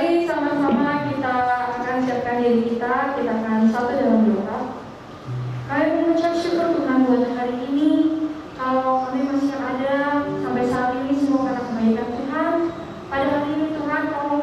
Mari sama-sama kita akan siapkan diri kita akan satu dalam doa. Kami mengucap syukur Tuhan buat hari ini. Kalau kami masih ada sampai saat ini semua karena kebaikan Tuhan. Pada hari ini Tuhan,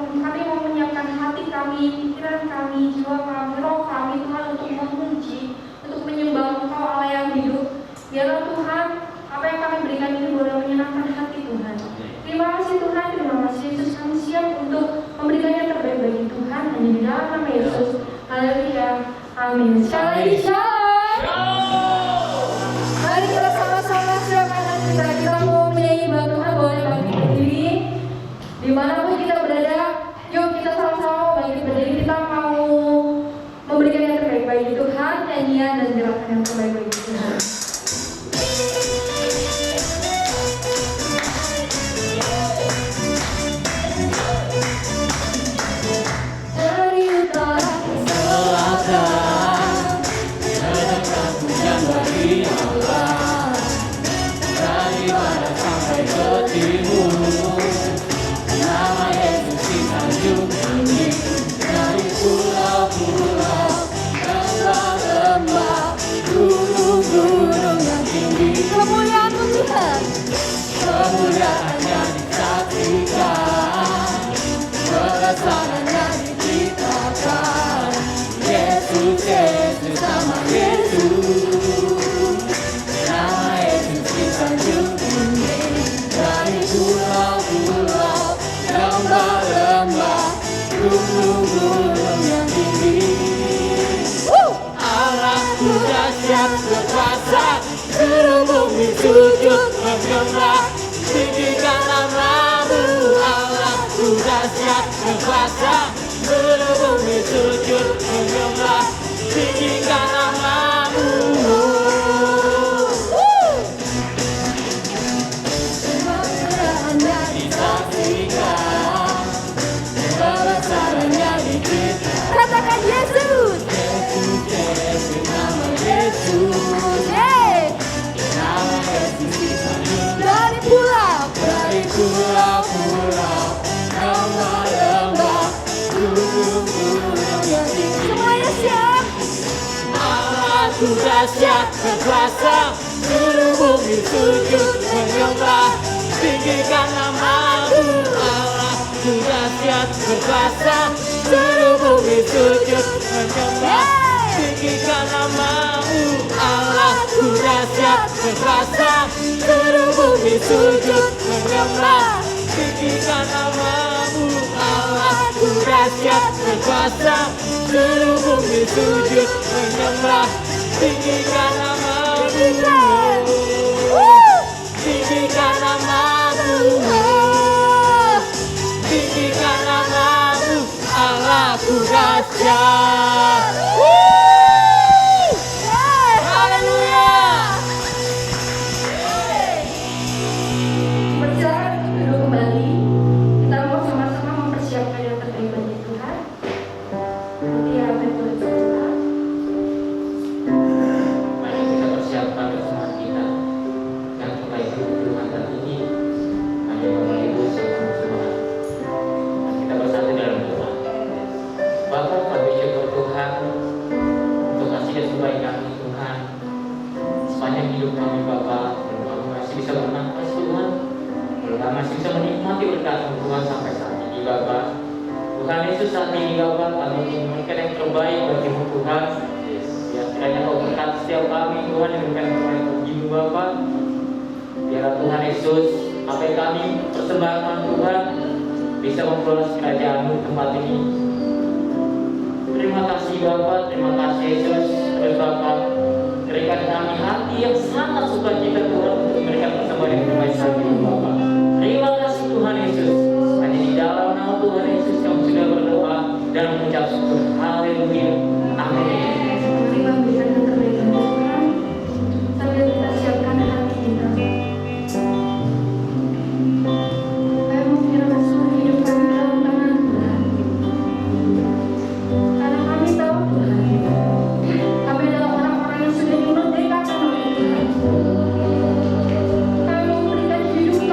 kami mau menyiapkan hati kami, pikiran kami, jiwa kami, roh kami Tuhan untuk memuji, untuk menyembah Engkau Allah yang hidup. Biarlah Tuhan, apa yang kami berikan ini boleh menyenangkan hati Tuhan. Terima kasih Tuhan, terima kasih Yesus, kami siap untuk memberikan yang terbaik bagi Tuhan hanya di dalam nama Yesus. Haleluya, amin. Shalom, shalom. Mari kita sama-sama siapkan hati kita mau menyanyi buat Tuhan, boleh bangkit berdiri. Dimanapun kita berada, yuk kita sama-sama bangkit berdiri. Kita mau memberikan yang terbaik bagi Tuhan, nyanyian dan gerakan yang terbaik bagi Tuhan. Kemuliaannya disaksikan, kebesarannya diceritakan. Yesus, Yesus, nama Yesus, nama Yesus disanjung tinggi. Dari pulau-pulau, lembah-lembah, gunung-gunung yang tinggi. Allahku dahsyat berkuasa, seluruh bumi sujud menyembah. Tinggikan nama-Mu, Allahku dahsyat berkuasa, seluruh bumi sujud menyembah. Tinggikan nama-Mu. Kebesarannya disaksikan, kebesarannya diceritakan. Katakan Yesus. Yesus, Yesus, nama Yesus. Nama Yesus disanjung. Dari pulau-pulau, lembah-lembah, gunung-gunung yang tinggi. Semuanya siap. Allahku dahsyat berkuasa, seluruh bumi sujud menyembah. Tinggikan nama-Mu, Allahku dahsyat berkuasa, seluruh bumi sujud menyembah. Tinggikan nama-Mu, Allahku dahsyat berkuasa, seluruh bumi sujud menyembah. Tinggikan nama-Mu, Allahku dahsyat berkuasa, seluruh bumi sujud menyembah. Tinggikan nama-Mu, tinggikan nama-Mu, tinggikan nama-Mu, Allahku dahsyat. Kami memberikan hidup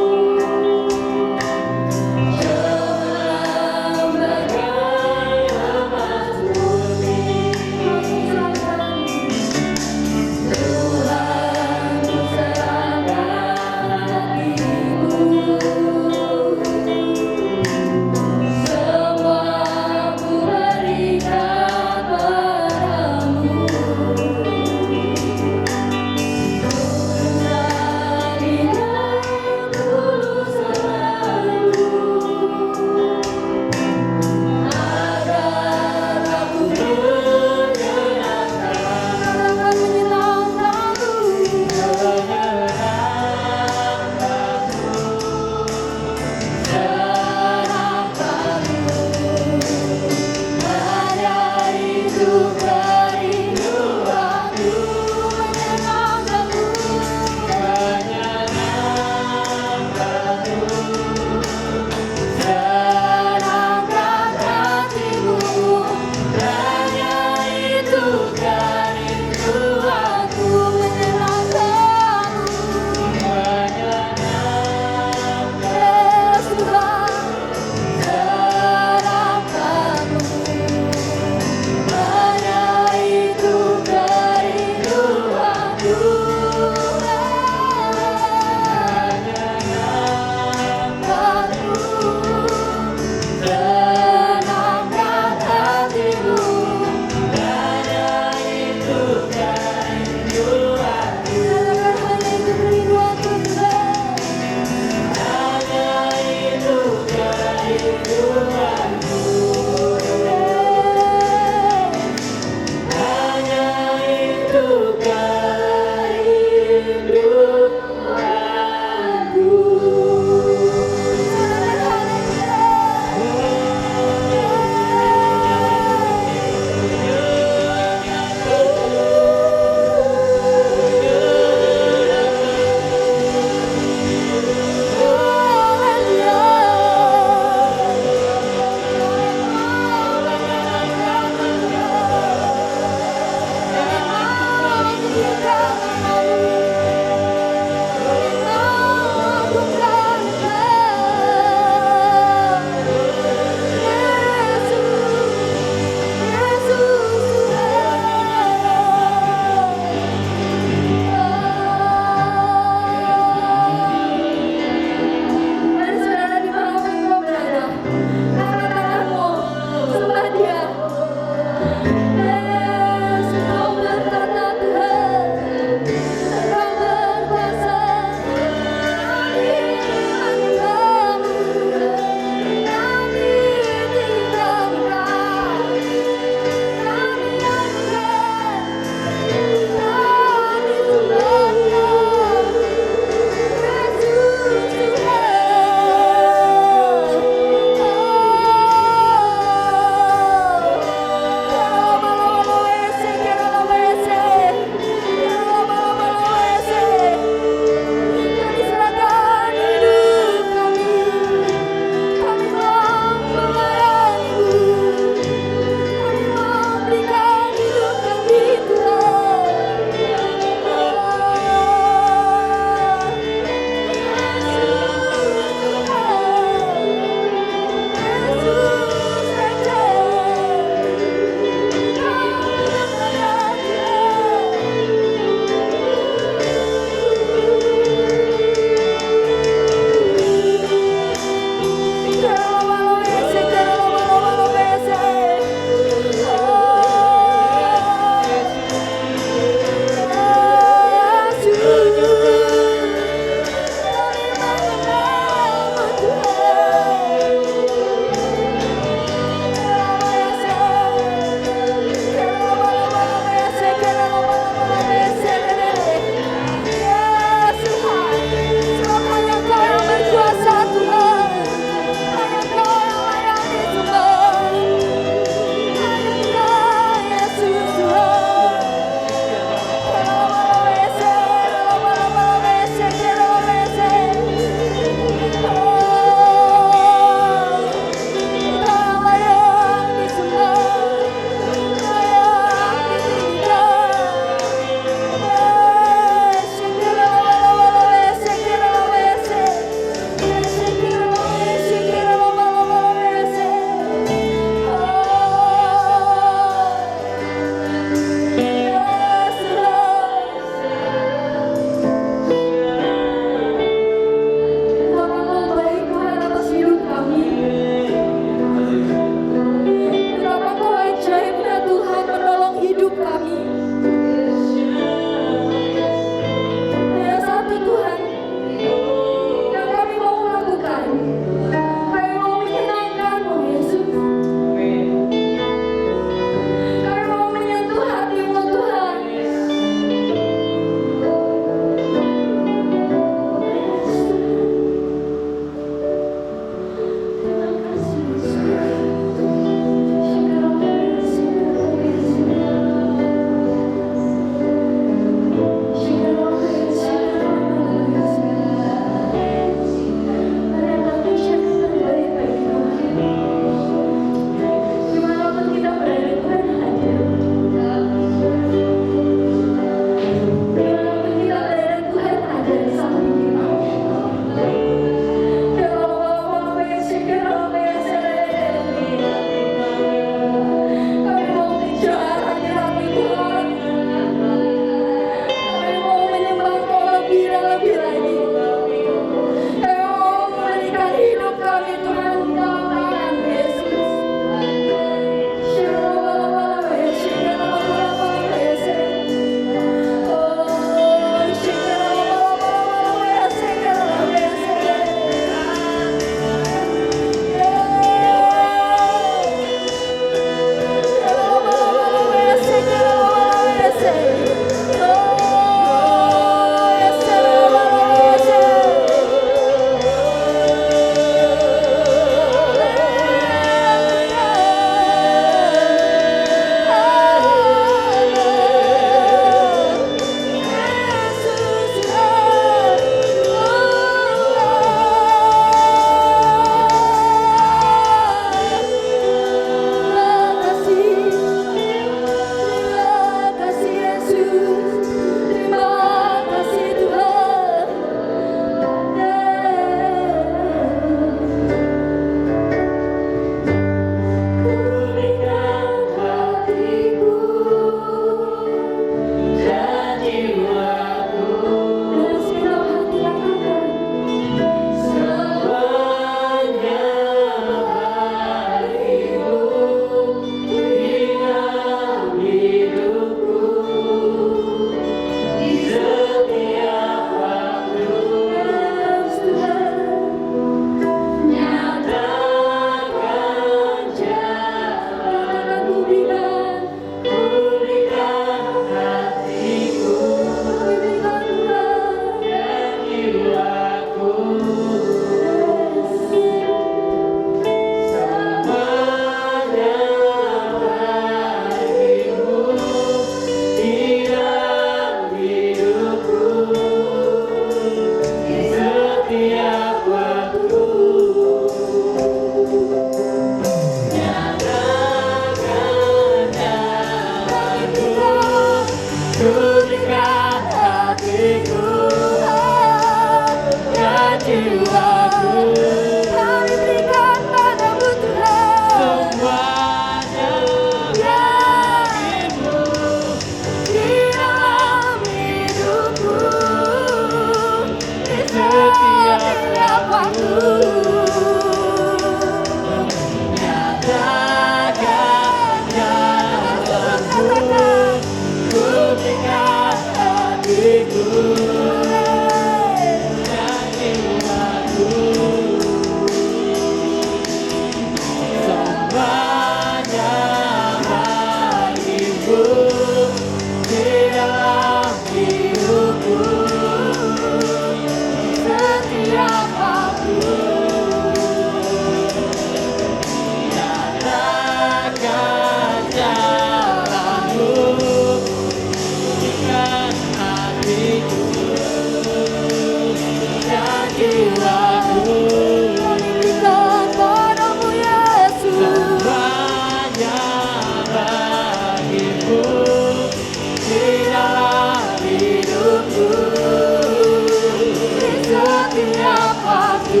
bersamamu di setiap waktu.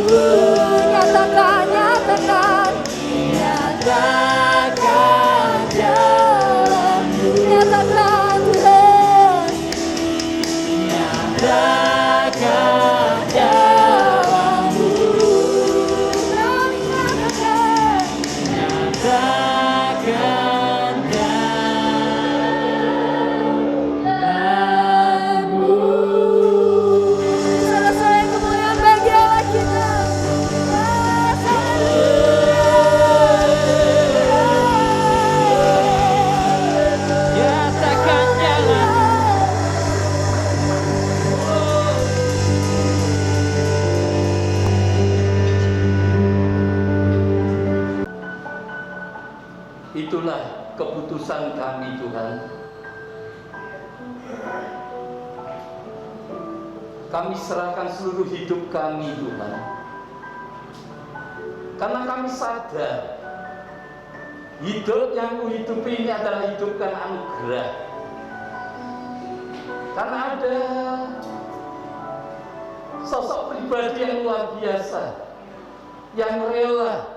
Nyatakan, nyatakan, nyatakan jalanmu. Nyatakan Tuhan, nyatakan jalanmu. Nyatakan, nyatakan jalanmu. Selesai kemuliaan bagi Allah kita. Nyatakan jalan. Itulah keputusan kami, Tuhan. Kami serahkan seluruh hidup kami, Tuhan. Karena kami sadar hidup yang kuhidupi ini adalah hidup karena anugerah. Karena ada sosok pribadi yang luar biasa, yang rela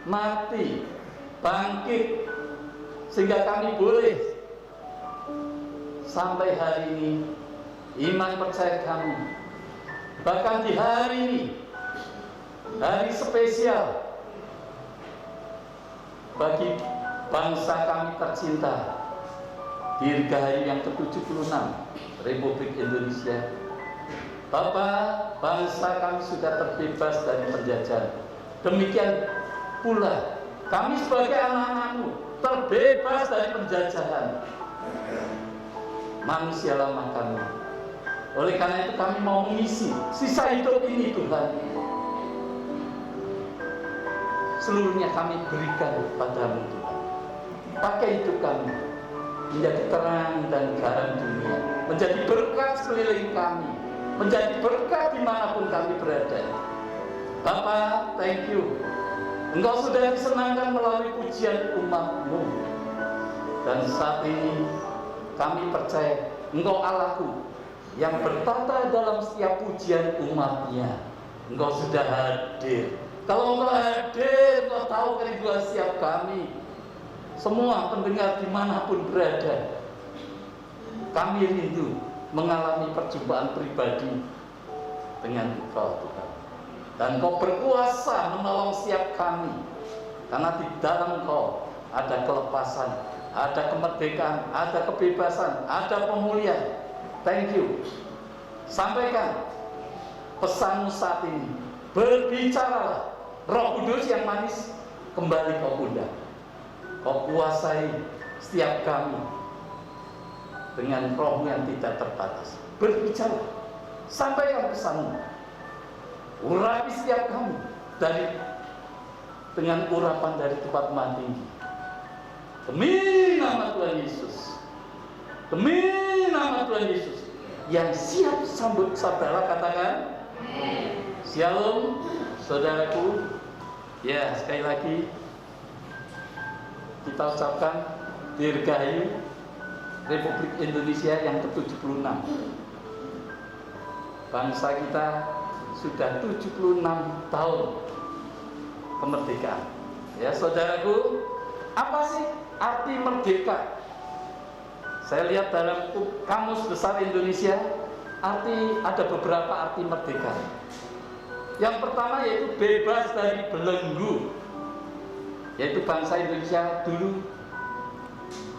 mati, bangkit, sehingga kami boleh sampai hari ini iman percaya kami. Bahkan di hari ini, hari spesial bagi bangsa kami tercinta, Dirgahayu yang ke-76 Republik Indonesia. Bapak, bangsa kami sudah terbebas dari penjajahan. Demikian pula kami sebagai anak-anakmu terbebas dari penjajahan manusia lama kami. Oleh karena itu kami mau mengisi sisa hidup ini, Tuhan. Seluruhnya kami berikan padamu, Tuhan. Pakai hidup kami menjadi terang dan garam dunia, menjadi berkat sekeliling kami, menjadi berkat dimanapun kami berada. Bapak, thank you. Engkau sudah disenangkan melalui pujian umat-Mu. Dan saat ini kami percaya Engkau Allahku yang bertata dalam setiap pujian umat-Nya. Engkau sudah hadir. Kalau Engkau hadir, Engkau tahu kerinduan setiap kami. Semua pendengar dimanapun berada, kami rindu mengalami perjumpaan pribadi dengan Engkau, Tuhan. Dan Engkau berkuasa menolong setiap kami, karena di dalam Engkau ada kelepasan, ada kemerdekaan, ada kebebasan, ada pemulihan. Thank you. Sampaikan pesanmu saat ini. Berbicaralah, Roh Kudus yang manis kembali Kau undang. Kau kuasai setiap kami dengan Roh-Mu yang tidak terbatas. Berbicara, sampaikan pesanmu. Urapi setiap kami dengan urapan dari tempat maha tinggi. Demi nama Tuhan Yesus, demi nama Tuhan Yesus yang siap sambut saudara, katakan Shalom, saudaraku. Ya, sekali lagi kita ucapkan Dirgahayu Republik Indonesia yang ke-76. Bangsa kita sudah 76 tahun kemerdekaan. Ya, saudaraku, apa sih arti merdeka? Saya lihat dalam Kamus Besar Indonesia, ada beberapa arti merdeka. Yang pertama yaitu bebas dari belenggu. Yaitu bangsa Indonesia dulu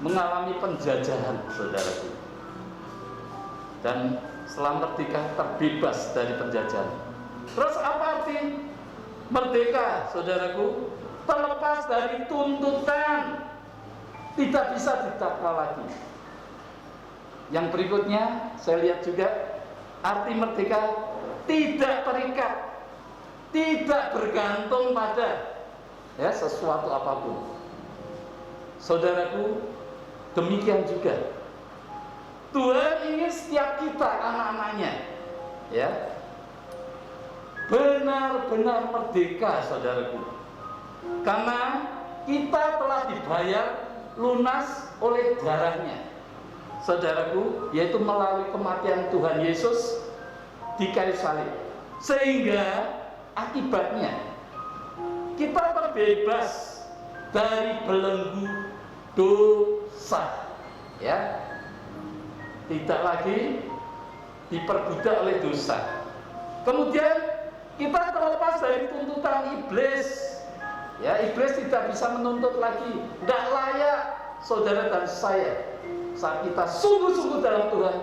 mengalami penjajahan, saudaraku. Dan setelah merdeka terbebas dari penjajahan. Terus apa arti merdeka, saudaraku? Terlepas dari tuntutan, tidak bisa didakwa lagi. Yang berikutnya saya lihat juga arti merdeka tidak terikat, tidak bergantung pada sesuatu apapun. Saudaraku, demikian juga Tuhan ingin setiap kita anak-anaknya benar-benar merdeka, saudaraku. Karena kita telah dibayar lunas oleh darahnya. saudaraku, yaitu melalui kematian Tuhan Yesus di kayu salib. Sehingga akibatnya kita terbebas dari belenggu dosa, ya. Tidak lagi diperbudak oleh dosa. Kemudian kita terlepas dari tuntutan iblis. Ya, iblis tidak bisa menuntut lagi. Tidak layak saudara dan saya. Saat kita sungguh-sungguh dalam Tuhan,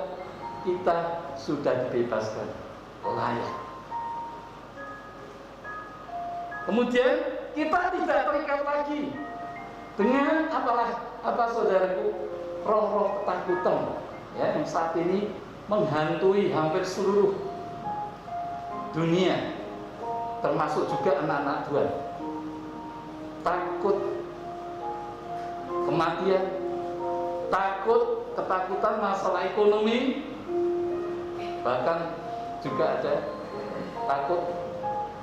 kita sudah dibebaskan. Layak. Kemudian kita tidak terikat lagi dengan apa saudaraku, roh-roh ketakutan, ya, yang saat ini menghantui hampir seluruh dunia, termasuk juga anak-anak Tuhan. Takut kematian, takut ketakutan masalah ekonomi, bahkan juga ada takut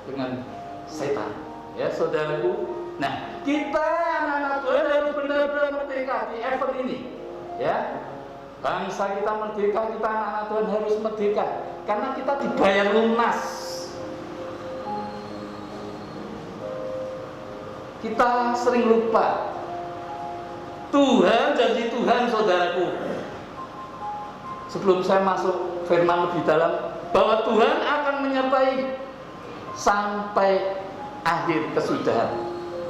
dengan setan, ya saudaraku. Nah, kita anak-anak Tuhan harus benar-benar merdeka di event ini, ya. Bangsa kita merdeka, kita anak-anak Tuhan harus merdeka karena kita dibayar lunas. Kita sering lupa Tuhan, janji Tuhan, saudaraku. Sebelum saya masuk firman lebih dalam, bahwa Tuhan akan menyertai sampai akhir kesudahan.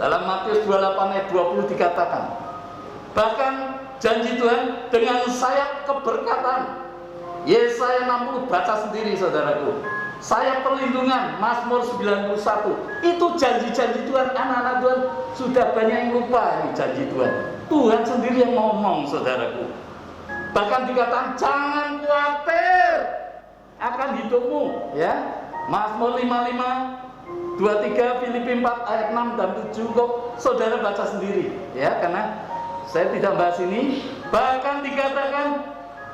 Dalam Matius 28 ayat 20 dikatakan, bahkan janji Tuhan dengan sayap keberkatan. Yesaya 60 baca sendiri saudaraku. Sayap perlindungan, Mazmur 91. Itu janji-janji Tuhan, anak-anak Tuhan sudah banyak yang lupa ini janji Tuhan. Tuhan sendiri yang ngomong saudaraku. Bahkan dikatakan jangan khawatir akan hidupmu, ya. Mazmur 55 23, Filipi 4 ayat 6 dan 7 kok saudara baca sendiri, ya, karena saya tidak bahas ini. Bahkan dikatakan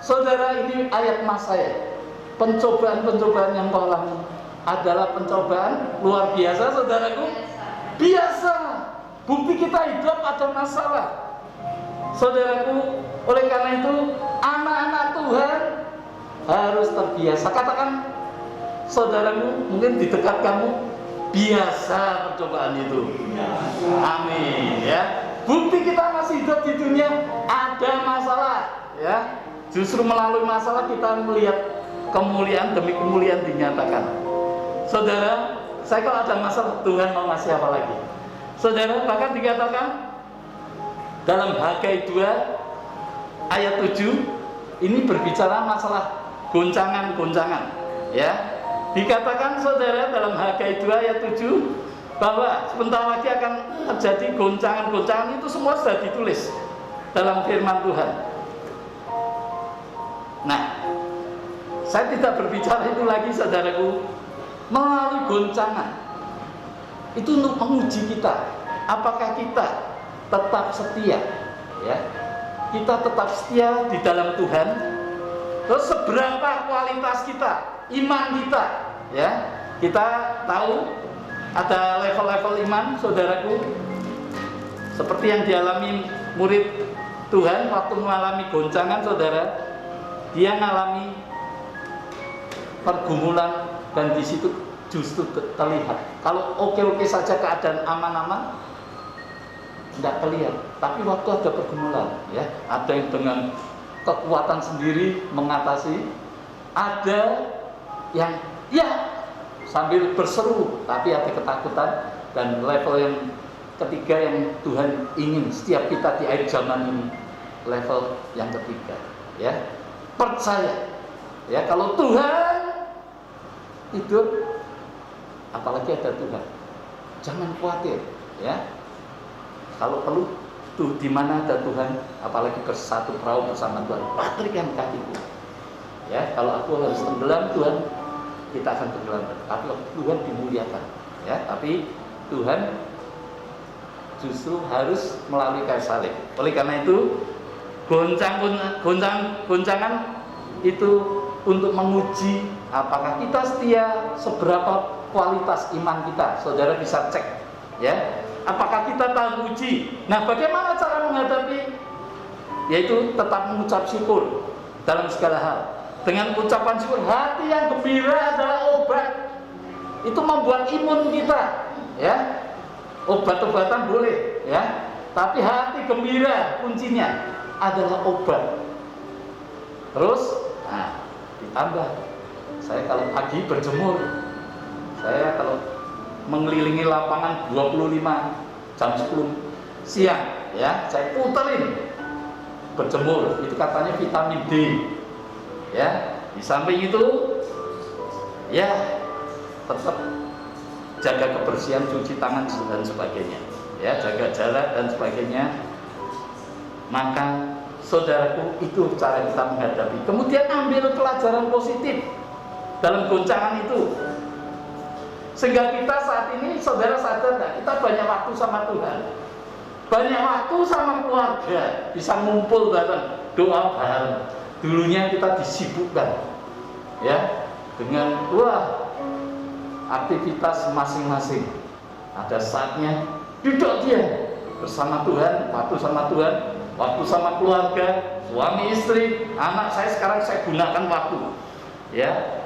saudara, ini ayat mas saya, pencobaan-pencobaan yang kau alami adalah pencobaan luar biasa saudaraku. Biasa. Bukti kita hidup ada masalah saudaraku. Oleh karena itu anak-anak Tuhan harus terbiasa. Katakan saudaramu, mungkin di dekat kamu, biasa percobaan itu. Amin, ya. Bukti kita masih hidup di dunia ada masalah, ya. Justru melalui masalah kita melihat kemuliaan demi kemuliaan dinyatakan. Saudara, saya kalau ada masalah, Tuhan mau ngasih apa lagi? Saudara, bahkan dikatakan dalam Hagai 2 ayat 7, ini berbicara masalah goncangan-goncangan, ya. Dikatakan saudara dalam Hagai 2 ayat 7 bahwa sebentar lagi akan terjadi goncangan-goncangan. Itu semua sudah ditulis dalam firman Tuhan. Nah, saya tidak berbicara itu lagi saudaraku. Melalui goncangan itu untuk menguji kita, apakah kita tetap setia, ya. Kita tetap setia di dalam Tuhan. Terus seberapa kualitas kita, iman kita, ya. Kita tahu ada level-level iman saudaraku, seperti yang dialami murid Tuhan waktu mengalami goncangan saudara. Dia mengalami pergumulan dan di situ justru terlihat. Kalau oke-oke saja keadaan aman-aman, tidak terlihat. Tapi waktu ada pergumulan, ya, ada yang dengan kekuatan sendiri mengatasi, ada yang ya sambil berseru tapi ada ketakutan. Dan level yang ketiga yang Tuhan ingin setiap kita di akhir zaman ini, level yang ketiga, ya. Percaya, ya, kalau Tuhan hidup, apalagi ada Tuhan, jangan khawatir, ya. Kalau perlu tuh di mana ada Tuhan, apalagi bersatu perahu bersama Tuhan, patrikan kakiku, ya. Kalau aku harus tenggelam, Tuhan, kita akan tenggelam. Tapi Tuhan dimuliakan, ya. Tapi Tuhan justru harus melalui kayu salib. Oleh karena itu goncangan itu untuk menguji apakah kita setia, seberapa kualitas iman kita. Saudara bisa cek, ya. Apakah kita tahan uji? Nah, bagaimana cara menghadapi yaitu tetap mengucap syukur dalam segala hal. Dengan ucapan syukur, hati yang gembira adalah obat. Itu membuat imun kita, ya. Obat-obatan boleh, ya. Tapi hati gembira kuncinya adalah obat. Terus, nah, ditambah. Saya kalau pagi berjemur, saya kalau mengelilingi lapangan 25 jam 10 siang, ya, saya puterin berjemur. Itu katanya vitamin D, ya. Di samping itu, ya, tetap jaga kebersihan, cuci tangan dan sebagainya, ya, jaga jarak dan sebagainya. Maka saudaraku, itu cara kita menghadapi. Kemudian ambil pelajaran positif dalam goncangan itu, sehingga kita saat ini, saudara sadar nggak, kita banyak waktu sama Tuhan, banyak waktu sama keluarga, bisa ngumpul bareng, doa bareng. Dulunya kita disibukkan, ya, dengan aktivitas masing-masing. Ada saatnya duduk dia bersama Tuhan, waktu sama Tuhan, waktu sama keluarga, suami istri, anak saya sekarang saya gunakan waktu, ya.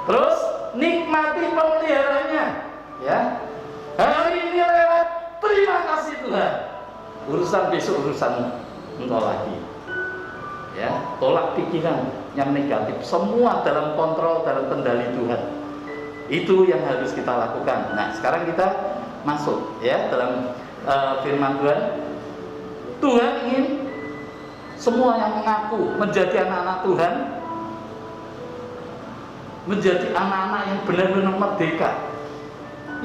Terus nikmati pemeliharanya, ya. Hari ini lewat, terima kasih Tuhan. Urusan besok urusan engkau lagi, ya. Tolak pikiran yang negatif, semua dalam kontrol, dalam kendali Tuhan. Itu yang harus kita lakukan. Nah, sekarang kita masuk, ya, dalam firman Tuhan. Tuhan ingin semua yang mengaku menjadi anak-anak Tuhan, menjadi anak-anak yang benar-benar merdeka,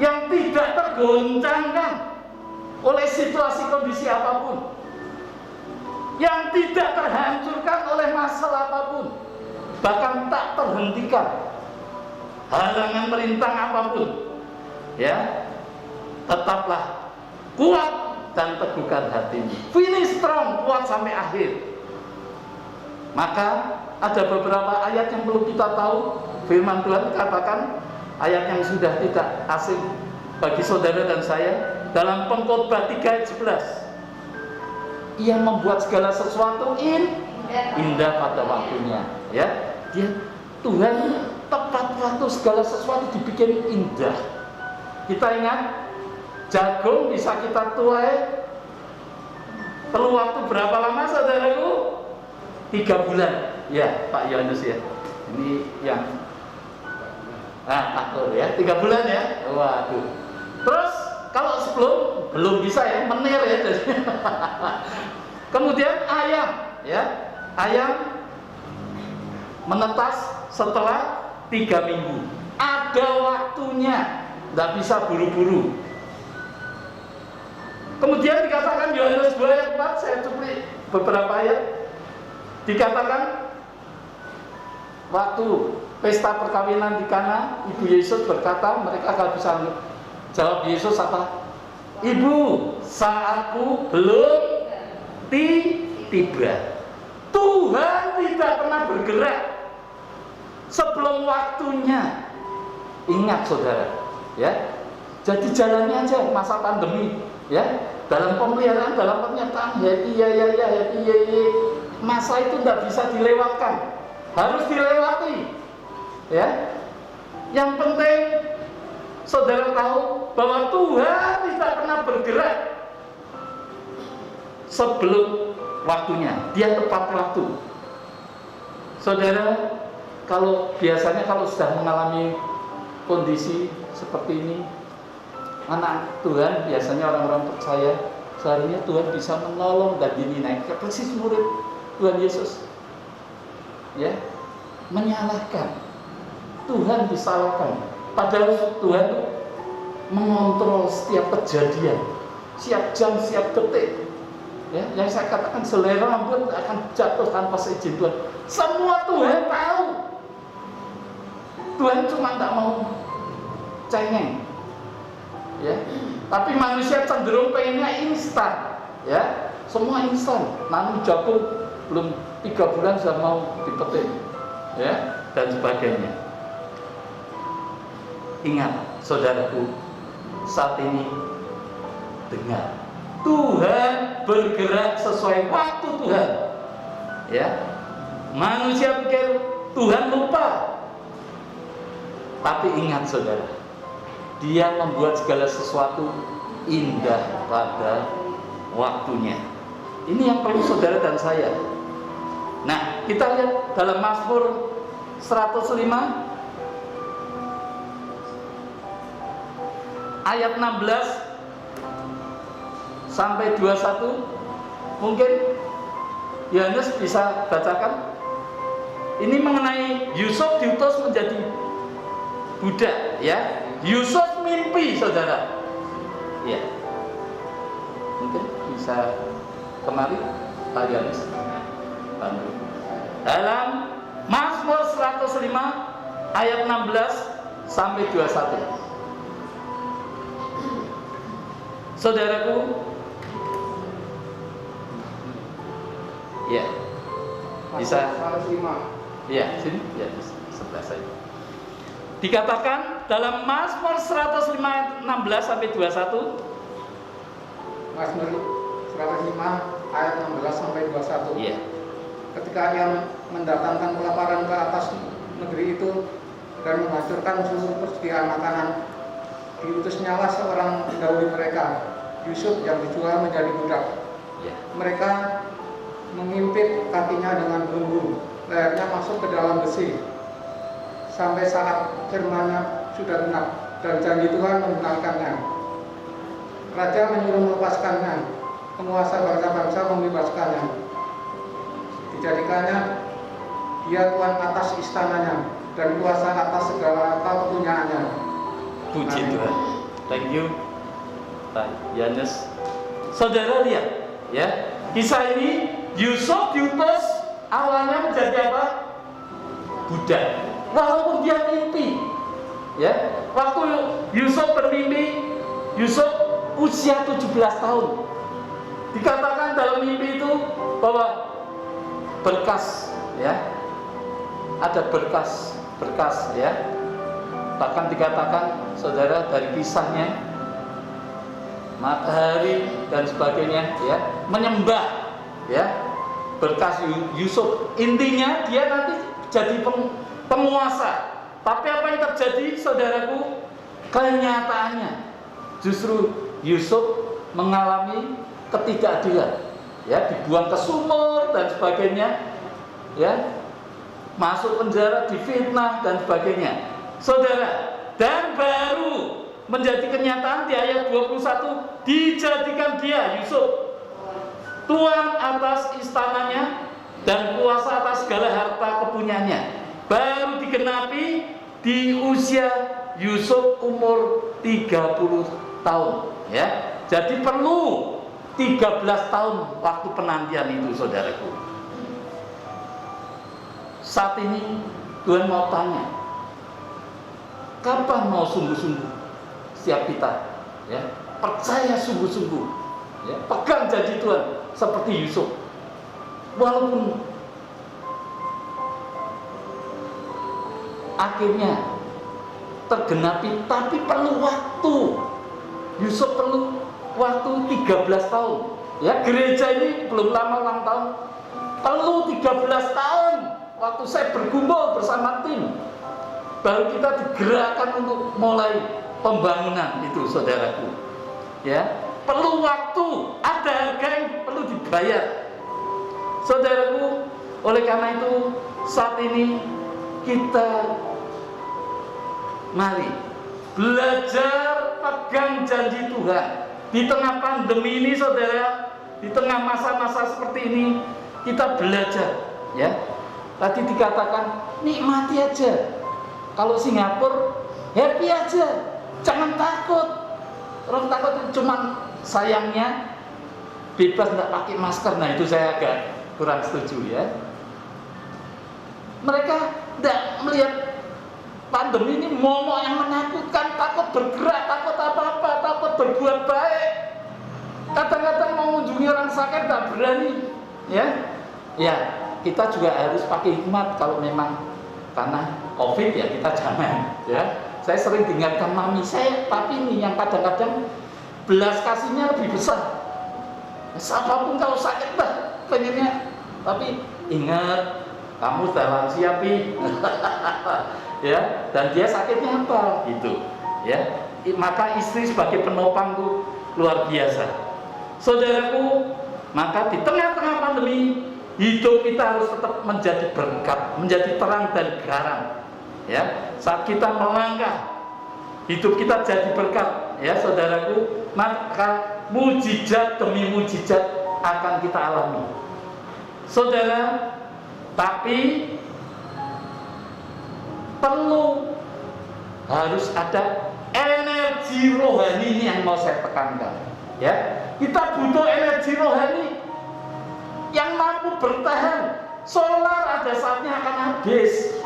yang tidak tergoncangkan oleh situasi kondisi apapun, yang tidak terhancurkan oleh masalah apapun, bahkan tak terhentikan halangan merintang apapun, ya. Tetaplah kuat dan teguhkan hatimu. Finish strong, kuat sampai akhir. Maka ada beberapa ayat yang perlu kita tahu. Firman Tuhan katakan, ayat yang sudah tidak asing bagi saudara dan saya, dalam Pengkhotbah 3 ayat 11. Ia membuat segala sesuatu indah pada waktunya, ya. Tuhan tepat waktu, segala sesuatu dibikin indah. Kita ingat, jagung bisa kita tuai perlu waktu berapa lama saudaraku? 3 bulan, ya Pak Yohanes, ya. Ini yang takut, ya, 3 bulan, ya. Waduh. Terus kalau sebelum belum bisa, ya, menir, ya. Kemudian ayam, ya, ayam menetas setelah 3 minggu. Ada waktunya, tidak bisa buru-buru. Kemudian dikatakan Yohanes 2 ayat 4, saya cuplik beberapa ayat. Dikatakan waktu pesta perkawinan di Kana, Ibu Yesus berkata, mereka akan bisa jawab Yesus apa? Ibu, saatku belum tiba. Tuhan tidak pernah bergerak sebelum waktunya. Ingat saudara, ya. Jadi jalannya aja masa pandemi, ya. Dalam pemeliharaan, dalam pernyataan, happy, ya. Masa itu tidak bisa dilewatkan, harus dilewati, ya. Yang penting saudara tahu bahwa Tuhan tidak pernah bergerak sebelum waktunya. Dia tepat waktu. Saudara, kalau biasanya kalau sudah mengalami kondisi seperti ini, anak Tuhan biasanya orang-orang percaya, seharusnya Tuhan bisa menolong dan naik persis murid Tuhan Yesus, ya, menyalahkan Tuhan, disalahkan, padahal Tuhan mengontrol setiap kejadian, setiap jam, setiap detik, ya. Yang saya katakan selera rambut akan jatuh tanpa seizin Tuhan, semua Tuhan tahu. Tuhan cuma tidak mau cengeng, ya. Tapi manusia cenderung pengennya instan, ya, semua instan. Nanam jagung belum 3 bulan sudah mau dipetik, ya, dan sebagainya. Ingat saudaraku, saat ini dengar, Tuhan bergerak sesuai waktu Tuhan. ya. Manusia pikir Tuhan lupa. Tapi ingat saudara, Dia membuat segala sesuatu indah pada waktunya. Ini yang perlu saudara dan saya. Nah, kita lihat dalam Mazmur 105 ayat 16 sampai 21. Mungkin Yohanes bisa bacakan. Ini mengenai Yusuf diutus menjadi budak, ya. Yusuf mimpi, saudara. Ya. Mungkin bisa kemari Pak Yohanes bantu. Dalam Mazmur 105 ayat 16 sampai 21. Saudaraku, ya, bisa. Ya, sini, ya, sebelah saya. Dikatakan dalam Mazmur 105 ayat 16 sampai 21. Mazmur 105 ayat 16 sampai 21. Iya. Ketika ia mendatangkan kelaparan ke atas negeri itu dan menghancurkan seluruh persediaan makanan, diutusnyalah seorang pendahulu mereka, Yusuf, yang dijual menjadi budak. Iya. Mereka mengimpit kakinya dengan belenggu, lehernya masuk ke dalam besi, sampai saat firman-Nya sudah genap dan janji Tuhan membenarkannya. Raja menyuruh melepaskannya, penguasa bangsa-bangsa membebaskannya. Dijadikannya dia tuan atas istananya dan kuasa atas segala harta kepunyaannya. Puji Amin. Tuhan. Thank you, Pak Yohanes. Saudara lihat, ya, kisah ini Yusuf diutus awalnya menjadi apa? Budak. Walaupun dia mimpi, ya. Waktu Yusuf bermimpi, Yusuf usia 17 tahun. Dikatakan dalam mimpi itu bahwa berkas, ya, ada berkas, ya. Bahkan dikatakan, saudara, dari kisahnya, matahari dan sebagainya, ya, menyembah, ya, berkas Yusuf. Intinya dia nanti jadi penguasa. Tapi apa yang terjadi, saudaraku? Kenyataannya justru Yusuf mengalami ketidakadilan, ya, dibuang ke sumur dan sebagainya, ya, masuk penjara, difitnah dan sebagainya, saudara. Dan baru menjadi kenyataan di ayat 21, dijadikan dia, Yusuf, tuan atas istananya dan kuasa atas segala harta kepunyaannya. Baru digenapi di usia Yusuf umur 30 tahun, ya. Jadi perlu 13 tahun waktu penantian itu, saudaraku. Saat ini Tuhan mau tanya, kapan mau sungguh-sungguh setiap kita, ya, percaya sungguh-sungguh, ya, pegang janji Tuhan seperti Yusuf. Walaupun akhirnya tergenapi, tapi perlu waktu. Yusuf perlu waktu 13 tahun. Ya, gereja ini belum lama ulang tahun, perlu 13 tahun. Waktu saya berkumpul bersama tim, baru kita digerakkan untuk mulai pembangunan itu, saudaraku. Ya, perlu waktu, ada harga yang perlu dibayar, saudaraku. Oleh karena itu, saat ini kita mari belajar pegang janji Tuhan. Di tengah pandemi ini, saudara, di tengah masa-masa seperti ini, kita belajar, ya. Tadi dikatakan nikmati aja. Kalau Singapura, happy aja, jangan takut. Orang takut itu cuma sayangnya bebas nggak pakai masker. Nah, itu saya agak kurang setuju, ya. Mereka tidak melihat pandemi ini momok yang menakutkan, takut bergerak, takut apa-apa, takut berbuat baik. Kadang-kadang mau mengunjungi orang sakit tidak berani, ya. Ya, kita juga harus pakai hikmat. Kalau memang karena COVID, ya kita jangan, ya. Saya sering dengarkan mami saya, tapi ini yang kadang-kadang belas kasihnya lebih besar. Siapapun kalau sakit, pengennya, tapi ingat kamu sudah lansia pi. Ya, dan dia sakitnya apa gitu ya. Maka istri sebagai penopang tuh luar biasa. Saudaraku, maka di tengah-tengah pandemi hidup kita harus tetap menjadi berkat, menjadi terang dan garam. Ya, saat kita melangkah, hidup kita jadi berkat, ya saudaraku, maka mujizat demi mujizat akan kita alami. Saudara, tapi perlu harus ada energi rohani ini yang mau saya tekankan. Ya, kita butuh energi rohani yang mampu bertahan. Solar ada saatnya akan habis.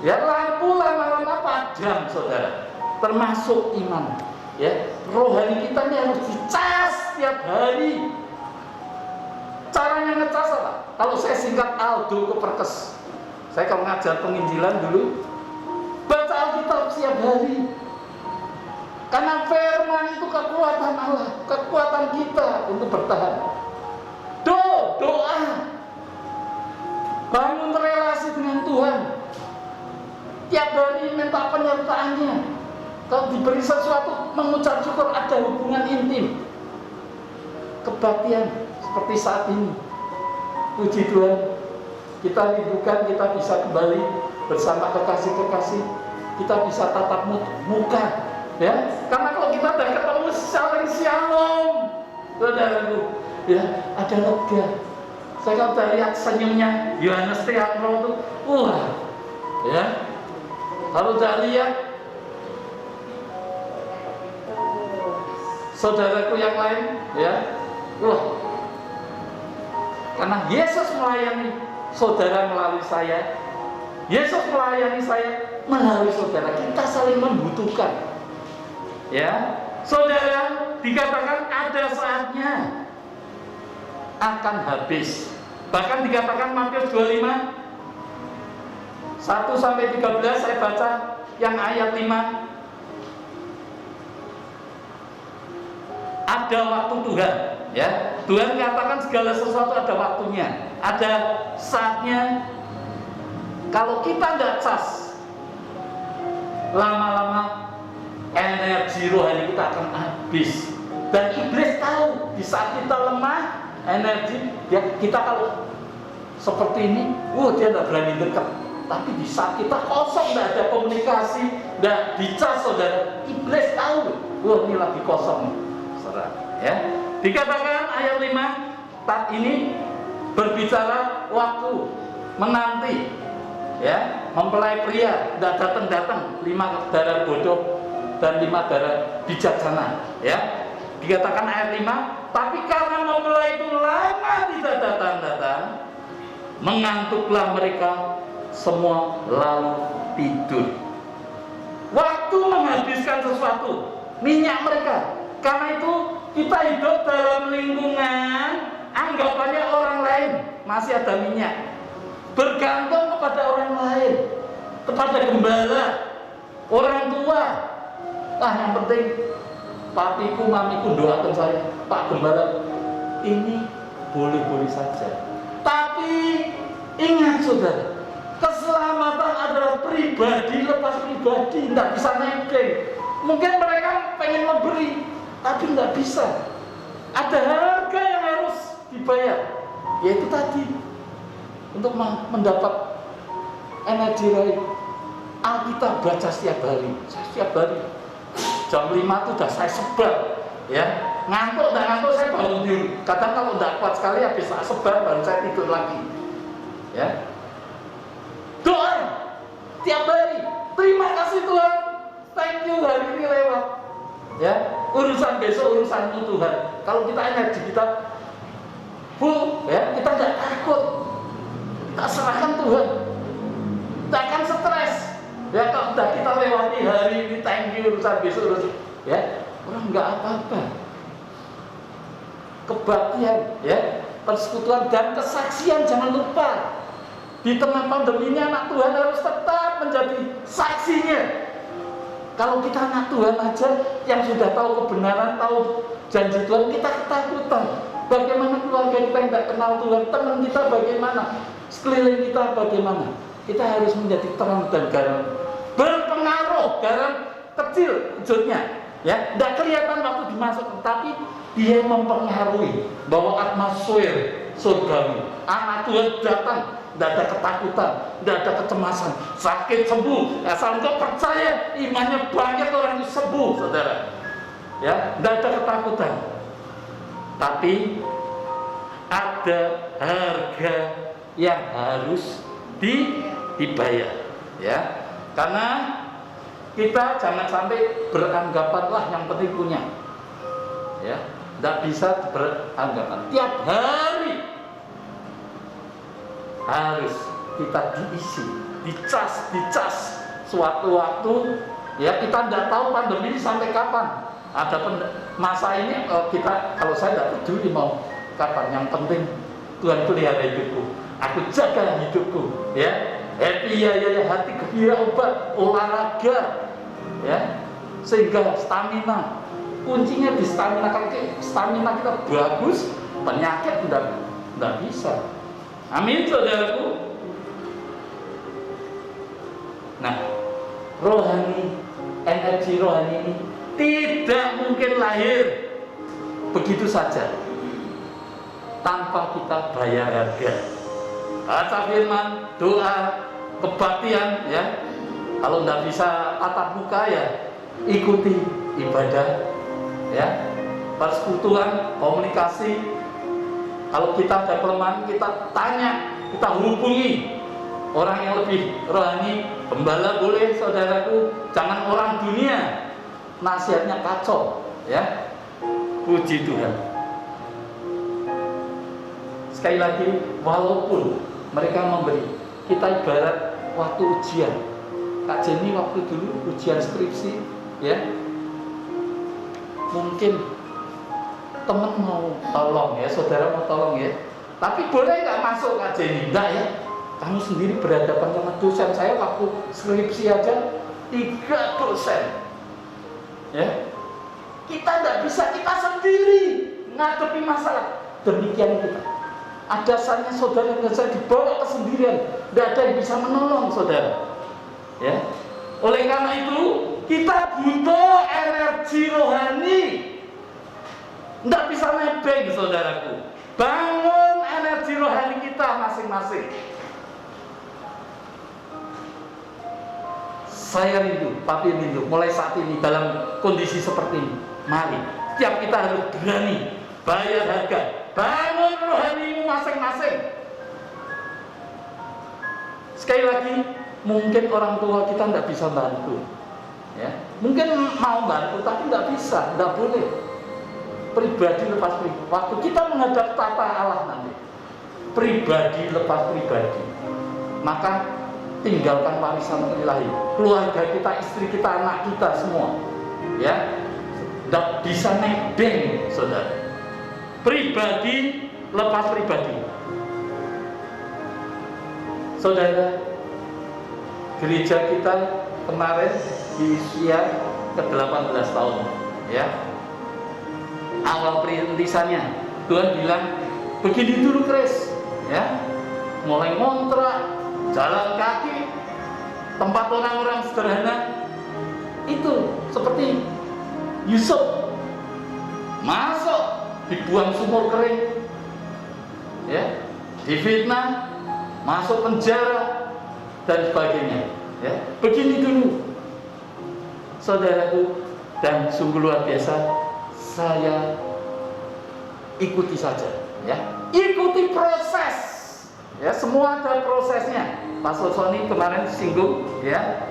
Ya, lampu lama-lama padam, saudara. Termasuk iman. Ya, rohani kita ini harus dicas setiap hari. Caranya ngecas apa? Kalau saya singkat Aldo Keperkes. Saya kalau ngajar penginjilan dulu, baca Alkitab setiap hari. Karena firman itu kekuatan Allah, kekuatan kita untuk bertahan. Doa, bangun relasi dengan Tuhan. Tiap hari minta penyertaannya. Kalau diberi sesuatu, mengucap syukur, ada hubungan intim. Kebaktian seperti saat ini. Puji Tuhan, kita rindukan, kita bisa kembali bersama kekasih-kekasih. Kita bisa tatap muka. Ya, karena kalau kita udah ketemu saling shalom, saudaraku, ya ada lega. Saya kalau udah lihat senyumnya Yohanes Triatmo itu, wah, ya. Kalau udah lihat saudaraku yang lain, ya, wah. Karena Yesus melayani saudara melalui saya, Yesus melayani saya melalui saudara. Kita saling membutuhkan. Ya, saudara, dikatakan ada saatnya akan habis. Bahkan dikatakan Matius 25 1-13 saya baca yang ayat 5. Ada waktu Tuhan, ya. Tuhan katakan segala sesuatu ada waktunya, ada saatnya. Kalau kita tidak cas, lama-lama energi rohani kita akan habis. Dan iblis tahu di saat kita lemah energi, ya kita kalau seperti ini, dia tidak berani dekat. Tapi di saat kita kosong, tidak ada komunikasi, tidak dicas, saudara, iblis tahu, ini lagi kosong, saudara. Ya, dikatakan ayat 5, saat ini berbicara waktu menanti, ya, mempelai pria tidak datang-datang, 5 darah bodoh dan 5 darah bijaksana, ya. Dikatakan ayat 5, tapi karena mempelai itu lama tidak datang-datang, mengantuklah mereka semua lalu tidur. Waktu menghabiskan sesuatu, minyak mereka. Karena itu kita hidup dalam lingkungan anggapannya orang lain masih ada minyak, bergantung kepada orang lain, kepada gembala, orang tua. Yang penting papiku, mamiku doakan saya, Pak Gembala, ini boleh-boleh saja. Tapi ingat saudara, keselamatan adalah pribadi lepas pribadi, tidak bisa nengkeng. Mungkin mereka pengen memberi, tapi tidak bisa. Ada harga yang harus dibayar, yaitu tadi untuk mendapat energi lain. Alkitab baca setiap hari, setiap hari. Jam 5 itu sudah saya sebar, ya. Ngantuk, tidak ngantuk saya bangun dulu. Kadang kalau tidak kuat sekali habis saya sebar baru saya tidur lagi, ya. Doa tiap hari. Terima kasih Tuhan, thank you hari ini lewat, ya. Urusan besok urusanmu Tuhan. Kalau kita energi kita full, ya, kita tidak takut. Kita serahkan Tuhan. Tidak akan stres. Ya, kalau sudah kita lewati hari ini, thank you, urusan besok urusan, ya, orang nggak apa-apa. Kebaktian, ya, persekutuan dan kesaksian jangan lupa. Di tengah pandemi ini anak Tuhan harus tetap menjadi saksinya. Kalau kita anak Tuhan aja yang sudah tahu kebenaran, tahu janji Tuhan, kita ketakutan. Bagaimana keluarga kita yang tidak kenal Tuhan, teman kita bagaimana, sekeliling kita bagaimana. Kita harus menjadi terang dan garam, berpengaruh. Garam kecil wujudnya, ya, tidak kelihatan waktu dimasuk, tapi dia mempengaruhi bahwa atmosfer surgawi. Anak Tuhan datang, tidak ada ketakutan, tidak ada kecemasan, sakit sembuh. Asal engkau percaya, imannya banyak, orang itu sembuh, saudara. Ya, tidak ada ketakutan. Tapi ada harga yang harus dibayar, ya. Karena kita jangan sampai beranggapanlah yang penting punya, ya. Tidak bisa beranggapan. Tiap hari harus kita diisi, dicas. Suatu waktu, ya, kita tidak tahu pandemi ini sampai kapan. Ada masa ini kita, kalau saya tidak peduli mau kapan, yang penting Tuhan pelihara hidupku, aku jaga hidupku, ya. Happy ya, hati gembira, obat, olahraga, ya, sehingga stamina. Kuncinya di stamina. Kalau stamina kita bagus, penyakit tidak bisa. Amin, saudaraku. Nah, rohani, energi rohani ini tidak mungkin lahir begitu saja tanpa kita bayar harga. Baca firman, doa, kebaktian, ya. Kalau tidak bisa tatap muka, ya ikuti ibadah, ya, persekutuan, komunikasi. Kalau kita ada kelemahan, kita tanya, kita hubungi orang yang lebih rohani. Gembala boleh, saudaraku, jangan orang dunia, nasihatnya kacau, ya. Puji Tuhan. Sekali lagi, walaupun mereka memberi, kita ibarat waktu ujian. Kak Jenny waktu dulu ujian skripsi, ya, mungkin teman mau tolong, ya, saudara mau tolong, ya, tapi boleh nggak masuk Kak Jenny? Enggak, ya, kamu sendiri berhadapan sama dosen. Saya waktu skripsi aja 3 dosen, ya. Kita tidak bisa, kita sendiri ngadepi masalah. Demikian kita. Ada saatnya saudara dan saya dibawa kesendirian, tidak ada yang bisa menolong saudara, ya. Oleh karena itu kita butuh energi rohani. Tidak bisa nebeng, saudaraku. Bangun energi rohani kita masing-masing. Saya rindu, papi rindu, mulai saat ini dalam kondisi seperti ini. Mari, setiap kita harus berani bayar harga. Bangun rohanimu masing-masing. Sekali lagi, mungkin orang tua kita tidak bisa bantu, ya. Mungkin mau bantu, tapi tidak bisa, tidak boleh. Pribadi lepas pribadi. Waktu kita menghadap tata Allah nanti, pribadi lepas pribadi, maka tinggalkan warisan ilahi. Keluarga kita, istri kita, anak kita semua, ya, tidak bisa nebeng, saudara. Pribadi lepas pribadi. Saudara, gereja kita kemarin di usia ke-18 tahun, ya. Awal perintisannya Tuhan bilang begini dulu, Kris, ya. Mulai ngontrak, jalan kaki, tempat orang-orang sederhana. Itu seperti Yusuf masuk, dibuang sumur kering, ya, difitnah, masuk penjara dan sebagainya, ya. Begini dulu, saudaraku, dan sungguh luar biasa. Saya ikuti saja, ya, ikuti proses, ya, semua ada prosesnya. Pak Sosoni kemarin singgung, ya,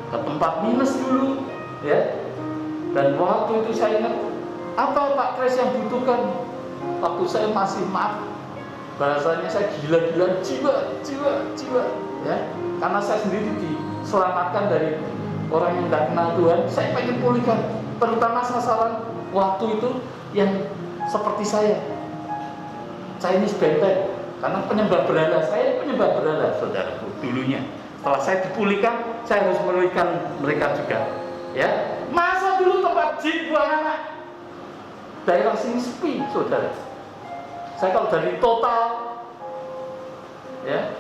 ke tempat minus dulu, ya, dan waktu itu saya ingat, apa Pak Kris yang butuhkan? Waktu saya masih, maaf, bahasanya saya gila-gilaan, jiwa, ya, karena saya sendiri diselamatkan dari orang yang tidak kenal Tuhan. Saya pengen pulihkan, terutama sasaran waktu itu yang seperti saya Chinese benteng, karena penyembah berhala. Saya penyembah berhala, saudaraku, dulunya. Setelah saya dipulihkan, saya harus memulihkan mereka juga. Ya, masa dulu tempat gym buang anak? Daerah sini sepi, saudara. Saya kalau dari total, ya,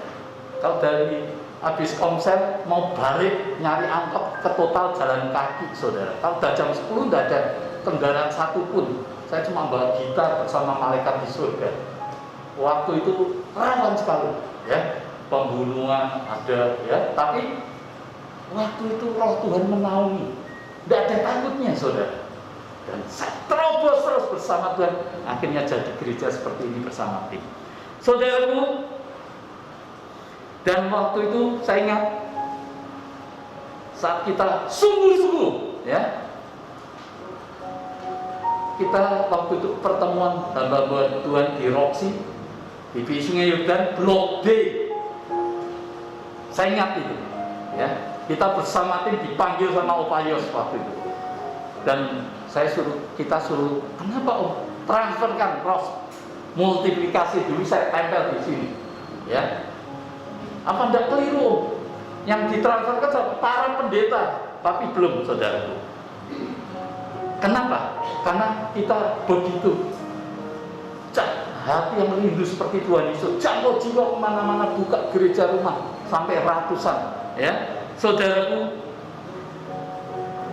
kalau dari habis konser mau balik nyari angkot ke total jalan kaki, saudara. Kalau udah jam 10 tidak ada kendaraan satupun. Saya cuma bawa gitar bersama malaikat di surga. Waktu itu rawan sekali, ya, pembunuhan ada, ya. Tapi waktu itu Roh Tuhan menaungi, tidak ada takutnya, saudara. Dan saya terobos terus bersama Tuhan. Akhirnya jadi gereja seperti ini bersama tim. Saudaraku, dan waktu itu saya ingat saat kita sungguh-sungguh, ya, kita waktu itu pertemuan hamba Tuhan di Roxy di Sungai Yordan Blok D. Saya ingat itu, ya. Kita bersama tim dipanggil sama Opayos waktu itu. Dan kita suruh, kenapa Om? Transferkan cross multiplikasi dulu, saya tempel di sini, ya. Apa tidak keliru Om? Yang ditransferkan sama para pendeta, tapi belum, saudara. Kenapa? Karena kita begitu hati yang rindu seperti Tuhan Yesus, jangkau jiwa kemana-mana, buka gereja rumah sampai ratusan, ya. Saudaraku,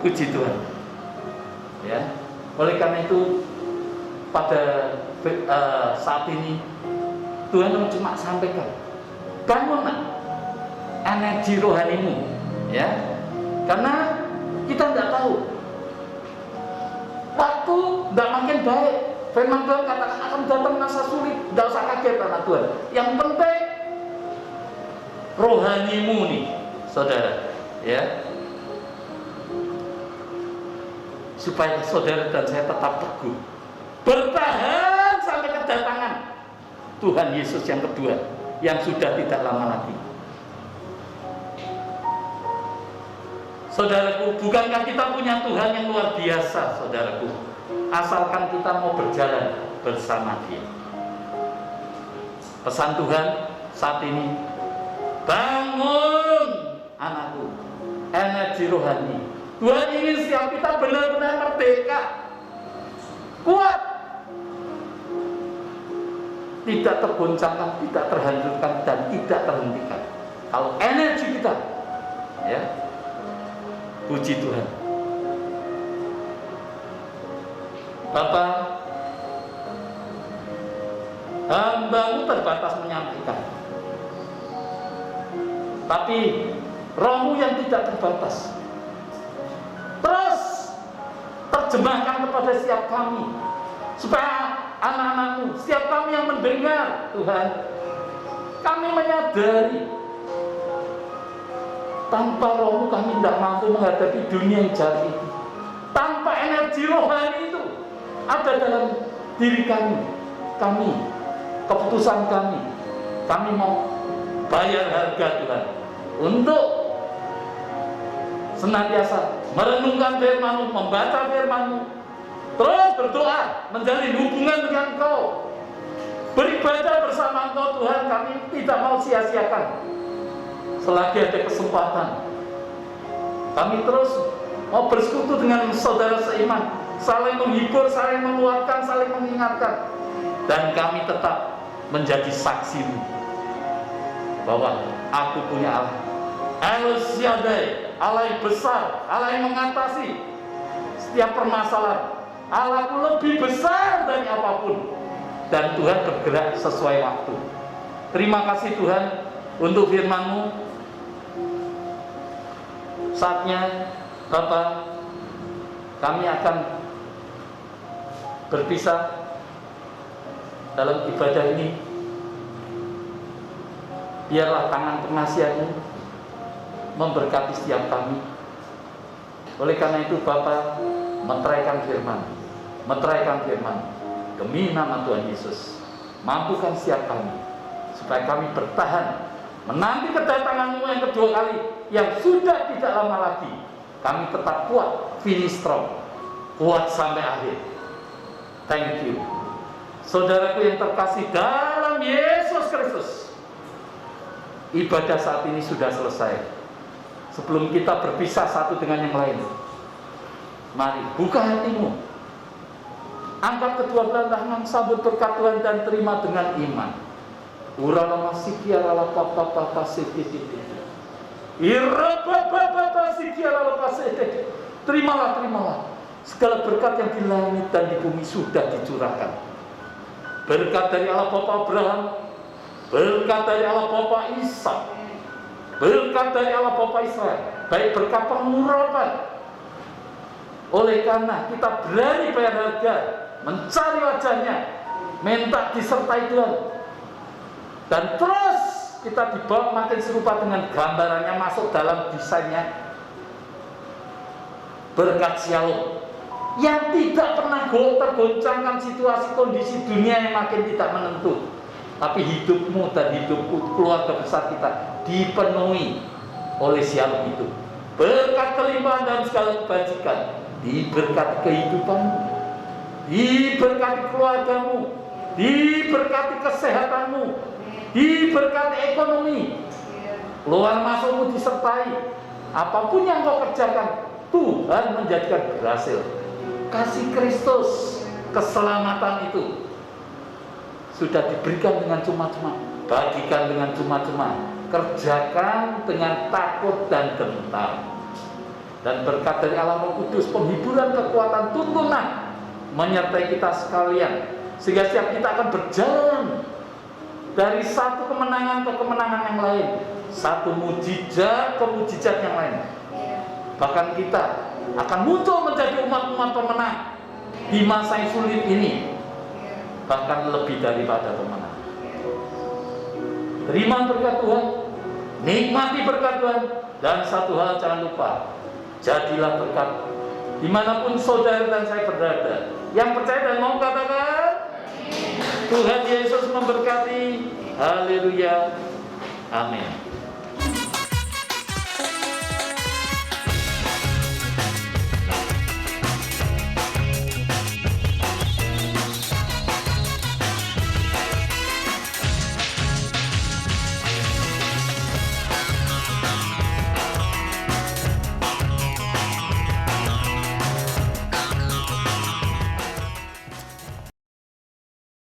puji Tuhan, ya. Oleh karena itu pada saat ini Tuhan cuma sampaikan, bangunlah energi rohanimu, ya. Karena kita tidak tahu waktu tidak makin baik. Firman Tuhan katakan akan datang masa sulit. Tidak usah kaget anak Tuhan. Yang penting rohanimu nih, saudara, ya. Supaya saudara dan saya tetap teguh, bertahan sampai kedatangan Tuhan Yesus yang kedua, yang sudah tidak lama lagi. Saudaraku, bukankah kita punya Tuhan yang luar biasa, saudaraku? Asalkan kita mau berjalan bersama Dia. Pesan Tuhan saat ini, bangun anakku, energi rohani. Tuhan ingin setiap kita benar-benar merdeka, kuat, tidak tergoncangkan, tidak terhancurkan, dan tidak terhentikan. Kalau energi kita, ya, puji Tuhan. Bapa, hamba-Mu terbatas menyampaikan, tapi Roh-Mu yang tidak terbatas terus terjemahkan kepada setiap kami, supaya anak-anak-Mu, setiap kami yang mendengar, Tuhan, kami menyadari tanpa Roh-Mu kami tidak mampu menghadapi dunia yang jahat itu. Tanpa energi rohani itu ada dalam diri kami, keputusan kami mau bayar harga, Tuhan, untuk senantiasa merenungkan firman-Mu, membaca firman-Mu, terus berdoa, menjalin hubungan dengan Engkau, beribadah bersama Engkau. Tuhan, kami tidak mau sia-siakan selagi ada kesempatan. Kami terus mau bersekutu dengan saudara seiman, saling menghibur, saling menguatkan, saling mengingatkan, dan kami tetap menjadi saksi-Mu bahwa aku punya Allah, El Shaddai, Allah yang besar, Allah yang mengatasi setiap permasalahan. Allahku lebih besar dari apapun, dan Tuhan bergerak sesuai waktu. Terima kasih Tuhan untuk firman-Mu. Saatnya Bapa, kami akan berpisah dalam ibadah ini. Biarlah tangan pengasihan-Mu memberkati setiap kami. Oleh karena itu Bapa, meteraikan firman demi nama Tuhan Yesus. Mampukan setiap kami supaya kami bertahan menanti kedatangan-Mu yang kedua kali, yang sudah tidak lama lagi. Kami tetap kuat, finish strong, kuat sampai akhir. Thank you. Saudaraku yang terkasih dalam Yesus Kristus, ibadah saat ini sudah selesai. Sebelum kita berpisah satu dengan yang lain, Mari buka hatimu, angkat kedua belah tangan, sambut berkat Tuhan dan terima dengan iman. Urala masikia lala papa papa sedikit. Ira papa papa sikia lala pasete. Terimalah, terimalah. Segala berkat yang di langit dan di bumi sudah dicurahkan. Berkat dari Allah Bapa Abraham, berkat dari Allah Bapa Ishak, berkat dari Allah Bapa Israel, baik berkat pengurapan. Oleh karena kita berani bayar harga, mencari wajahnya, minta disertai Tuhan, dan terus kita dibawa makin serupa dengan gambarannya, masuk dalam desainnya. Berkat shalom yang tidak pernah tergoncangkan situasi kondisi dunia yang makin tidak menentu, tapi hidupmu dan hidupku, keluarga besar kita dipenuhi oleh shalom itu. Berkat kelimpahan dan segala kebajikan, diberkati kehidupanmu, diberkati keluargamu, diberkati kesehatanmu, diberkati ekonomi, keluar masukmu disertai. Apapun yang kau kerjakan, Tuhan menjadikan berhasil. Kasih Kristus, keselamatan itu sudah diberikan dengan cuma-cuma. Bagikan dengan cuma-cuma, kerjakan dengan takut dan gentar. Dan berkat dari Allah Roh Kudus, penghiburan, kekuatan, tuntunan menyertai kita sekalian, sehingga setiap kita akan berjalan dari satu kemenangan ke kemenangan yang lain, satu mujizat ke mujizat yang lain. Bahkan kita akan muncul menjadi umat-umat pemenang di masa yang sulit ini, bahkan lebih daripada pemenang. Terima berkat Tuhan, nikmati berkat Tuhan, dan satu hal jangan lupa, jadilah berkat dimanapun saudara dan saya berada. Yang percaya dan mau katakan, Tuhan Yesus memberkati. Haleluya, amin.